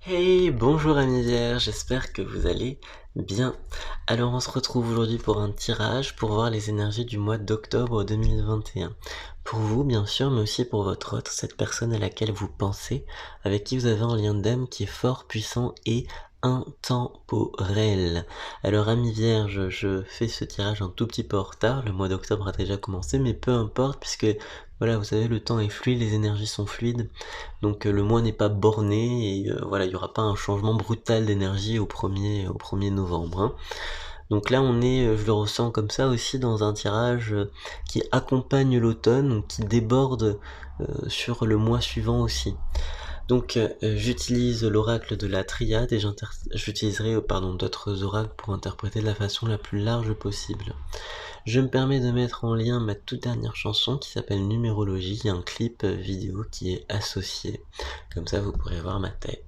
Hey, bonjour amis vierges, j'espère que vous allez bien. Alors on se retrouve aujourd'hui pour un tirage pour voir les énergies du mois d'octobre 2021. Pour vous bien sûr, mais aussi pour votre autre, cette personne à laquelle vous pensez, avec qui vous avez un lien d'âme qui est fort, puissant et intemporel. Alors amis vierges, je fais ce tirage un tout petit peu en retard, le mois d'octobre a déjà commencé, mais peu importe puisque voilà, vous savez, le temps est fluide, les énergies sont fluides. Donc le mois n'est pas borné et voilà, il y aura pas un changement brutal d'énergie au 1er novembre, hein. Donc là on est, je le ressens comme ça aussi dans un tirage, qui accompagne l'automne, donc qui déborde, sur le mois suivant aussi. Donc j'utilise l'oracle de la Triade et j'utiliserai, d'autres oracles pour interpréter de la façon la plus large possible. Je me permets de mettre en lien ma toute dernière chanson qui s'appelle Numérologie, il y a un clip vidéo qui est associé. Comme ça vous pourrez voir ma tête.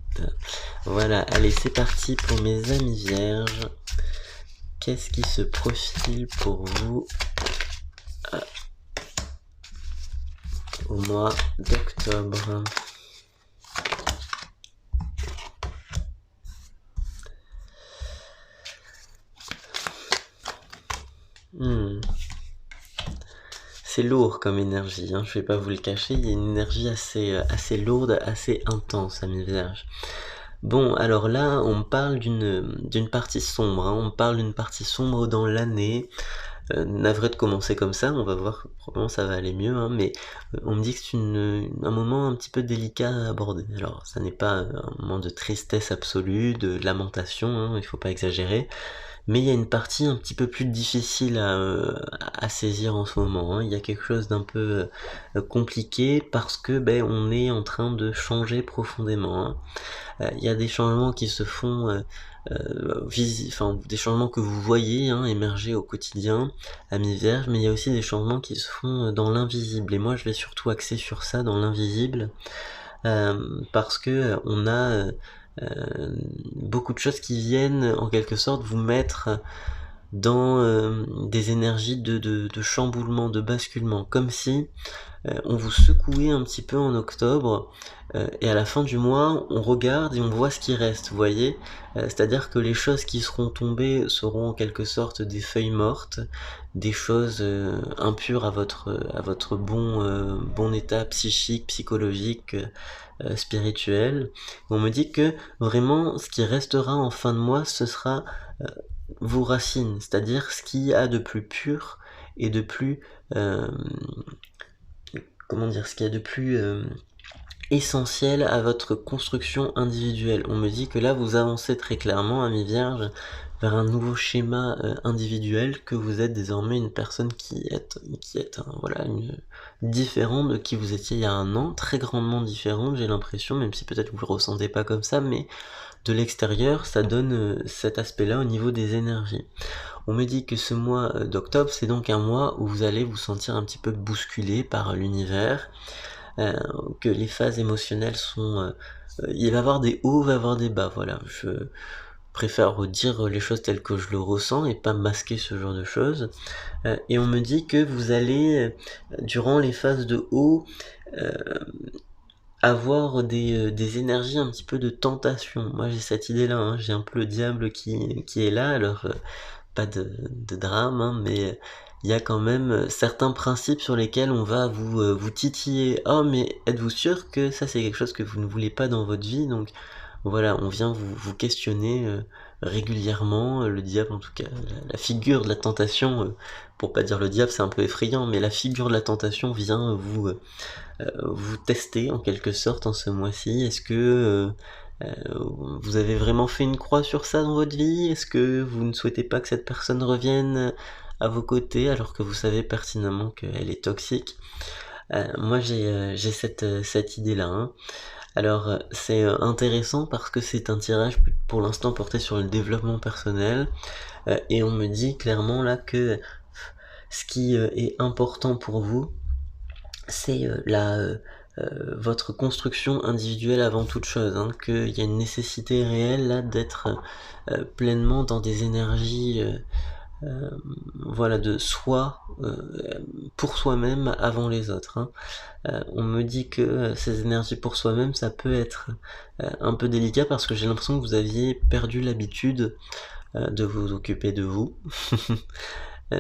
Voilà, allez c'est parti pour mes amis vierges. Qu'est-ce qui se profile pour vous au mois d'octobre? C'est lourd comme énergie, hein, je vais pas vous le cacher, il y a une énergie assez lourde, assez intense, amis vierges. Bon, alors là, on parle d'une partie sombre, hein, on parle d'une partie sombre dans l'année. Navré de commencer comme ça, on va voir, probablement ça va aller mieux, hein, mais on me dit que c'est un moment un petit peu délicat à aborder. Alors, ça n'est pas un moment de tristesse absolue, de lamentation, hein, il faut pas exagérer, mais il y a une partie un petit peu plus difficile à saisir en ce moment, hein. Il y a quelque chose d'un peu compliqué parce que on est en train de changer profondément, hein. Il y a des changements qui se font, des changements que vous voyez hein, émerger au quotidien, amis vierges, mais il y a aussi des changements qui se font dans l'invisible. Et moi, je vais surtout axer sur ça, dans l'invisible, parce que on a beaucoup de choses qui viennent en quelque sorte vous mettre dans des énergies de chamboulement, de basculement, comme si on vous secouait un petit peu en octobre, et à la fin du mois, on regarde et on voit ce qui reste, vous voyez? C'est-à-dire que les choses qui seront tombées seront en quelque sorte des feuilles mortes, des choses impures à votre bon état psychique, psychologique, spirituel. On me dit que vraiment, ce qui restera en fin de mois, ce sera vos racines, c'est-à-dire ce qu'il y a de plus pur et de plus ce qu'il y a de plus essentiel à votre construction individuelle. On me dit que là vous avancez très clairement, amis vierges, vers un nouveau schéma individuel, que vous êtes désormais une personne qui est différente de qui vous étiez il y a un an, très grandement différente, j'ai l'impression, même si peut-être vous le ressentez pas comme ça, mais de l'extérieur, ça donne cet aspect-là au niveau des énergies. On me dit que ce mois d'octobre, c'est donc un mois où vous allez vous sentir un petit peu bousculé par l'univers, que les phases émotionnelles sont... il va y avoir des hauts, il va y avoir des bas, voilà. Je préfère dire les choses telles que je le ressens et pas masquer ce genre de choses. Et on me dit que vous allez, durant les phases de haut, euh, avoir des énergies un petit peu de tentation. Moi j'ai cette idée-là, hein. J'ai un peu le diable qui est là, alors pas de drame, hein, mais il y a quand même certains principes sur lesquels on va vous titiller. Oh mais êtes-vous sûr que ça c'est quelque chose que vous ne voulez pas dans votre vie? Donc voilà, on vient vous questionner régulièrement, le diable en tout cas, la figure de la tentation, pour pas dire le diable c'est un peu effrayant, mais la figure de la tentation vient vous tester en quelque sorte en ce mois-ci. Est-ce que vous avez vraiment fait une croix sur ça dans votre vie? Est-ce que vous ne souhaitez pas que cette personne revienne à vos côtés alors que vous savez pertinemment qu'elle est toxique? Moi j'ai cette idée-là, hein. Alors c'est intéressant parce que c'est un tirage pour l'instant porté sur le développement personnel, et on me dit clairement là que ce qui est important pour vous, c'est votre construction individuelle avant toute chose, hein, qu'il y a une nécessité réelle là d'être pleinement dans des énergies voilà, de soi, pour soi-même avant les autres, hein. On me dit que ces énergies pour soi-même, ça peut être un peu délicat parce que j'ai l'impression que vous aviez perdu l'habitude de vous occuper de vous.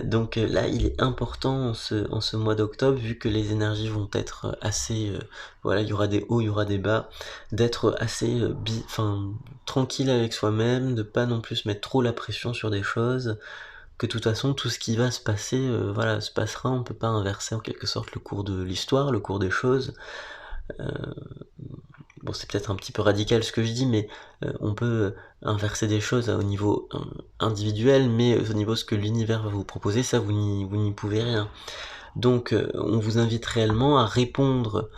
Donc là, il est important en ce mois d'octobre, vu que les énergies vont être assez, voilà, il y aura des hauts, il y aura des bas, d'être assez enfin, tranquille avec soi-même, de pas non plus se mettre trop la pression sur des choses, que de toute façon, tout ce qui va se passer, voilà, se passera, on peut pas inverser en quelque sorte le cours de l'histoire, le cours des choses. Bon, c'est peut-être un petit peu radical ce que je dis, mais on peut inverser des choses au niveau individuel, mais au niveau de ce que l'univers va vous proposer, ça vous n'y pouvez rien. Donc on vous invite réellement à répondre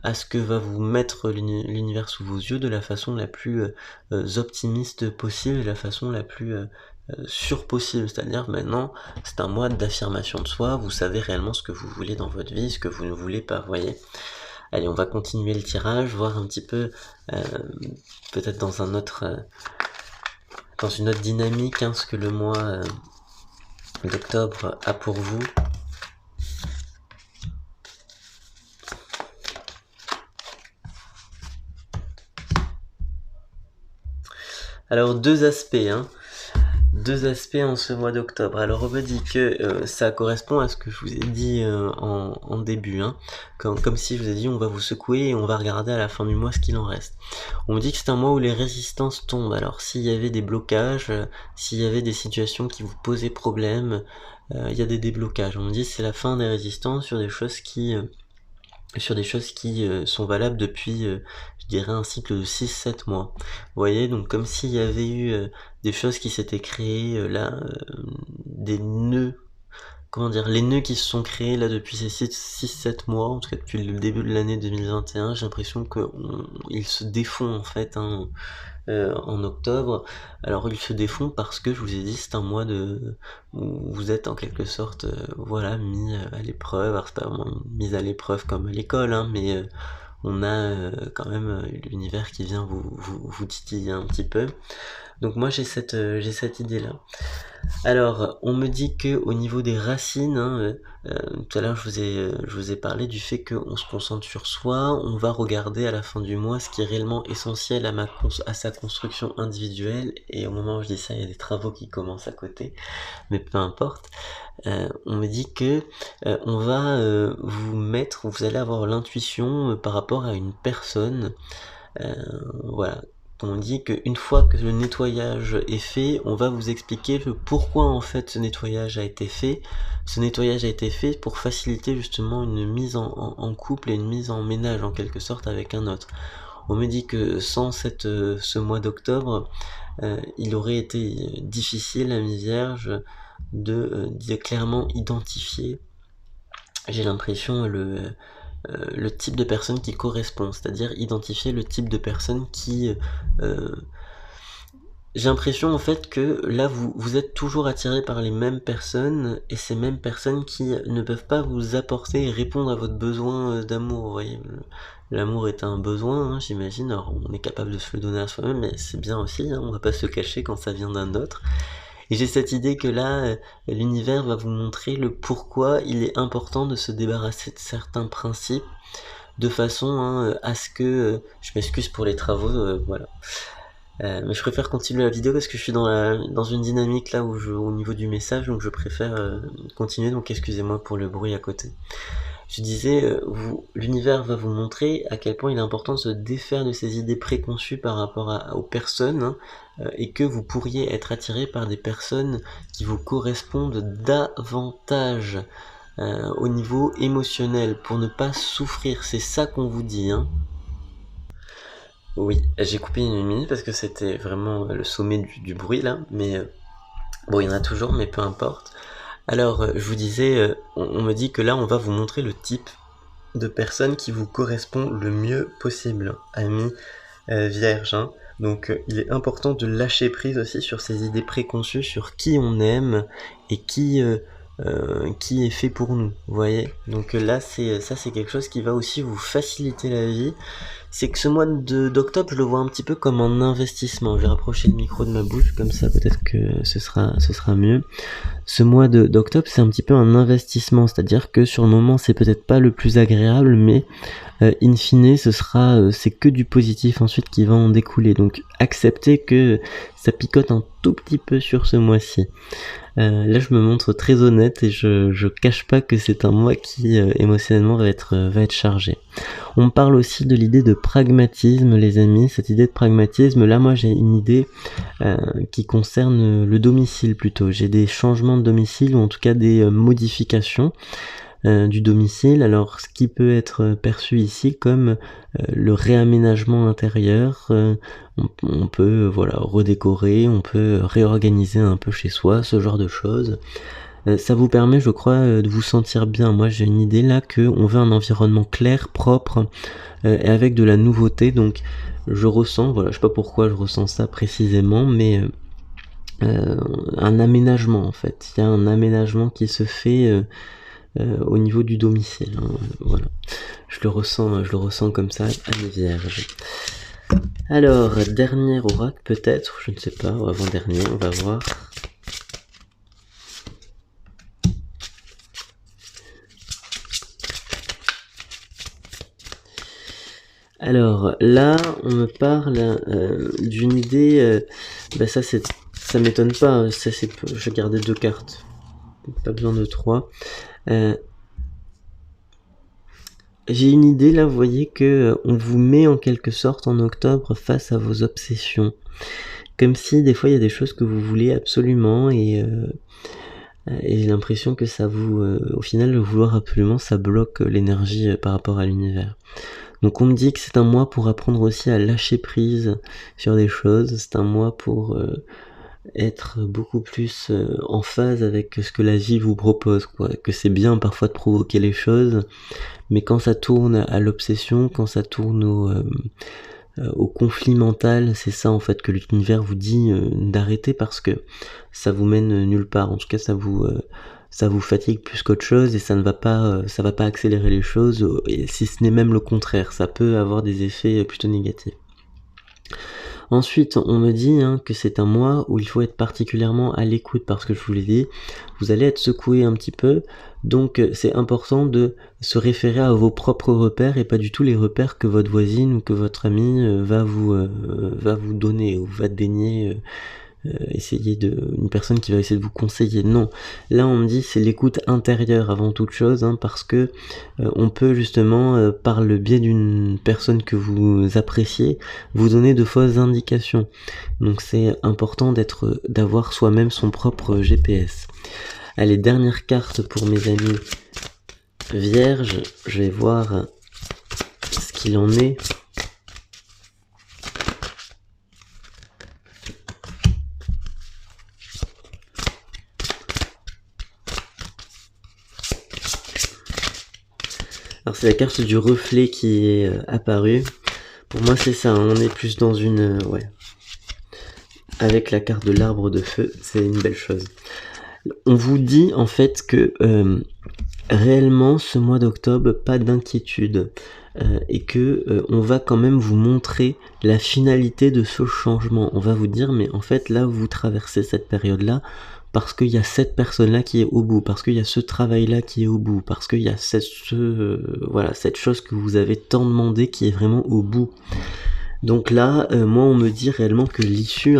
à ce que va vous mettre l'univers sous vos yeux de la façon la plus optimiste possible, de la façon la plus sûre possible. C'est-à-dire maintenant, c'est un mois d'affirmation de soi, vous savez réellement ce que vous voulez dans votre vie, ce que vous ne voulez pas, voyez. Allez, on va continuer le tirage, voir un petit peu, peut-être dans un autre, dans une autre dynamique, hein, ce que le mois d'octobre a pour vous. Alors deux aspects, hein. Deux aspects en ce mois d'octobre. Alors on me dit que ça correspond à ce que je vous ai dit en début, hein. Comme si je vous ai dit on va vous secouer et on va regarder à la fin du mois ce qu'il en reste. On me dit que c'est un mois où les résistances tombent. Alors s'il y avait des blocages, s'il y avait des situations qui vous posaient problème, il y a des déblocages. On me dit que c'est la fin des résistances sur des choses qui sont valables depuis, je dirais, un cycle de 6-7 mois. Vous voyez, donc comme s'il y avait eu des choses qui s'étaient créées là, des nœuds, comment dire, les nœuds qui se sont créés là depuis ces 6-7 mois, en tout cas depuis le début de l'année 2021, j'ai l'impression qu'ils se défont en fait, hein, en octobre. Alors ils se défont parce que je vous ai dit c'est un mois où vous êtes en quelque sorte voilà, mis à l'épreuve. Alors c'est pas vraiment une mise à l'épreuve comme à l'école, hein, mais on a quand même l'univers qui vient vous titiller un petit peu. Donc moi j'ai cette idée là. Alors, on me dit que au niveau des racines, hein, tout à l'heure je vous ai parlé du fait qu'on se concentre sur soi, on va regarder à la fin du mois ce qui est réellement essentiel à sa construction individuelle, et au moment où je dis ça, il y a des travaux qui commencent à côté, mais peu importe. On me dit que on va vous allez avoir l'intuition par rapport à une personne, voilà. On dit qu'une fois que le nettoyage est fait, on va vous expliquer le pourquoi en fait ce nettoyage a été fait. Ce nettoyage a été fait pour faciliter justement une mise en couple et une mise en ménage en quelque sorte avec un autre. On me dit que sans ce mois d'octobre, il aurait été difficile à mi Vierge de clairement identifier, j'ai l'impression, le type de personne qui correspond, c'est-à-dire identifier le type de personne qui... j'ai l'impression en fait que là vous êtes toujours attiré par les mêmes personnes, et ces mêmes personnes qui ne peuvent pas vous apporter et répondre à votre besoin d'amour, vous voyez. L'amour est un besoin, hein, j'imagine, alors on est capable de se le donner à soi-même, mais c'est bien aussi, hein, on va pas se cacher quand ça vient d'un autre. Et j'ai cette idée que là, l'univers va vous montrer le pourquoi il est important de se débarrasser de certains principes, de façon hein, à ce que... je m'excuse pour les travaux, voilà. Mais je préfère continuer la vidéo parce que je suis dans une dynamique là au niveau du message, donc je préfère continuer, donc excusez-moi pour le bruit à côté. Je disais, l'univers va vous montrer à quel point il est important de se défaire de ces idées préconçues par rapport aux personnes, hein, et que vous pourriez être attiré par des personnes qui vous correspondent davantage au niveau émotionnel, pour ne pas souffrir, c'est ça qu'on vous dit, hein. Oui, j'ai coupé une minute parce que c'était vraiment le sommet du bruit là, mais bon, il y en a toujours, mais peu importe. Alors, je vous disais, on me dit que là, on va vous montrer le type de personne qui vous correspond le mieux possible, ami Vierge, hein. Donc, il est important de lâcher prise aussi sur ces idées préconçues, sur qui on aime et qui est fait pour nous, vous voyez. Donc là, ça c'est quelque chose qui va aussi vous faciliter la vie. c'est que ce mois d'octobre, je le vois un petit peu comme un investissement. Je vais rapprocher le micro de ma bouche, comme ça peut-être que ce sera mieux. Ce mois d'octobre, c'est un petit peu un investissement, c'est-à-dire que sur le moment, c'est peut-être pas le plus agréable, mais in fine, c'est que du positif ensuite qui va en découler. Donc acceptez que ça picote un tout petit peu sur ce mois-ci. Là, je me montre très honnête et je cache pas que c'est un mois qui émotionnellement va être chargé. On parle aussi de l'idée de pragmatisme, les amis. Cette idée de pragmatisme, là, moi, j'ai une idée qui concerne le domicile plutôt. J'ai des changements de domicile ou en tout cas des modifications du domicile. Alors, ce qui peut être perçu ici comme le réaménagement intérieur, on peut redécorer, on peut réorganiser un peu chez soi, ce genre de choses. Ça vous permet, je crois, de vous sentir bien. Moi, j'ai une idée là qu'on veut un environnement clair, propre, et avec de la nouveauté. Donc, je ressens, je sais pas pourquoi je ressens ça précisément, mais un aménagement en fait. Il y a un aménagement qui se fait au niveau du domicile. Hein, voilà. Je le ressens comme ça à mes vierges. Alors, dernier oracle peut-être, je ne sais pas, ou avant-dernier, on va voir. Alors là, on me parle d'une idée, ça m'étonne pas, je gardais 2 cartes, pas besoin de 3. J'ai une idée là, vous voyez que on vous met en quelque sorte en octobre face à vos obsessions. Comme si des fois il y a des choses que vous voulez absolument et j'ai l'impression que ça vous... au final, le vouloir absolument, ça bloque l'énergie par rapport à l'univers. Donc on me dit que c'est un mois pour apprendre aussi à lâcher prise sur des choses, c'est un mois pour être beaucoup plus en phase avec ce que la vie vous propose, quoi. Que c'est bien parfois de provoquer les choses, mais quand ça tourne à l'obsession, quand ça tourne au conflit mental, c'est ça en fait que l'univers vous dit d'arrêter parce que ça vous mène nulle part. En tout cas, ça vous fatigue plus qu'autre chose et ça va pas accélérer les choses, et si ce n'est même le contraire, ça peut avoir des effets plutôt négatifs. Ensuite, on me dit que c'est un mois où il faut être particulièrement à l'écoute parce que je vous l'ai dit, vous allez être secoué un petit peu, donc c'est important de se référer à vos propres repères et pas du tout les repères que votre voisine ou que votre ami va vous donner ou va daigner une personne qui va essayer de vous conseiller. Non, là on me dit c'est l'écoute intérieure avant toute chose, parce que on peut justement par le biais d'une personne que vous appréciez vous donner de fausses indications. Donc c'est important d'avoir soi-même son propre GPS. Allez, dernière carte pour mes amis vierges, je vais voir ce qu'il en est. Alors c'est la carte du reflet qui est apparue. Pour moi c'est ça, on est plus dans une... Avec la carte de l'arbre de feu, c'est une belle chose. On vous dit en fait que réellement ce mois d'octobre, pas d'inquiétude. Et que on va quand même vous montrer la finalité de ce changement. On va vous dire mais en fait là vous traversez cette période-là parce qu'il y a cette personne-là qui est au bout, parce qu'il y a ce travail-là qui est au bout, parce qu'il y a cette chose que vous avez tant demandé qui est vraiment au bout. Donc là, moi on me dit réellement que l'issue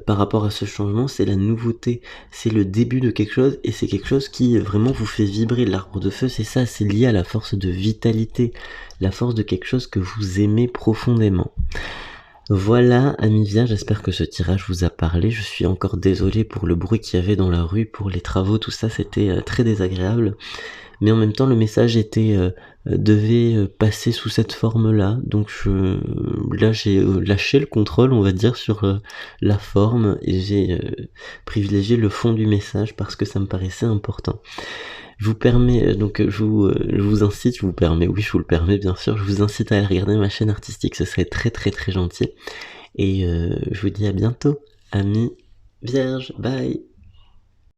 par rapport à ce changement, c'est la nouveauté, c'est le début de quelque chose, et c'est quelque chose qui vraiment vous fait vibrer. L'arbre de feu, c'est ça, c'est lié à la force de vitalité, la force de quelque chose que vous aimez profondément. Voilà, amis vierges, j'espère que ce tirage vous a parlé. Je suis encore désolé pour le bruit qu'il y avait dans la rue, pour les travaux, tout ça, c'était très désagréable. Mais en même temps, le message devait passer sous cette forme-là. Donc là, j'ai lâché le contrôle, on va dire, sur la forme, et j'ai privilégié le fond du message parce que ça me paraissait important. Je vous permets, je vous le permets bien sûr, je vous incite à aller regarder ma chaîne artistique, ce serait très très très gentil. Et je vous dis à bientôt, amis vierges, bye.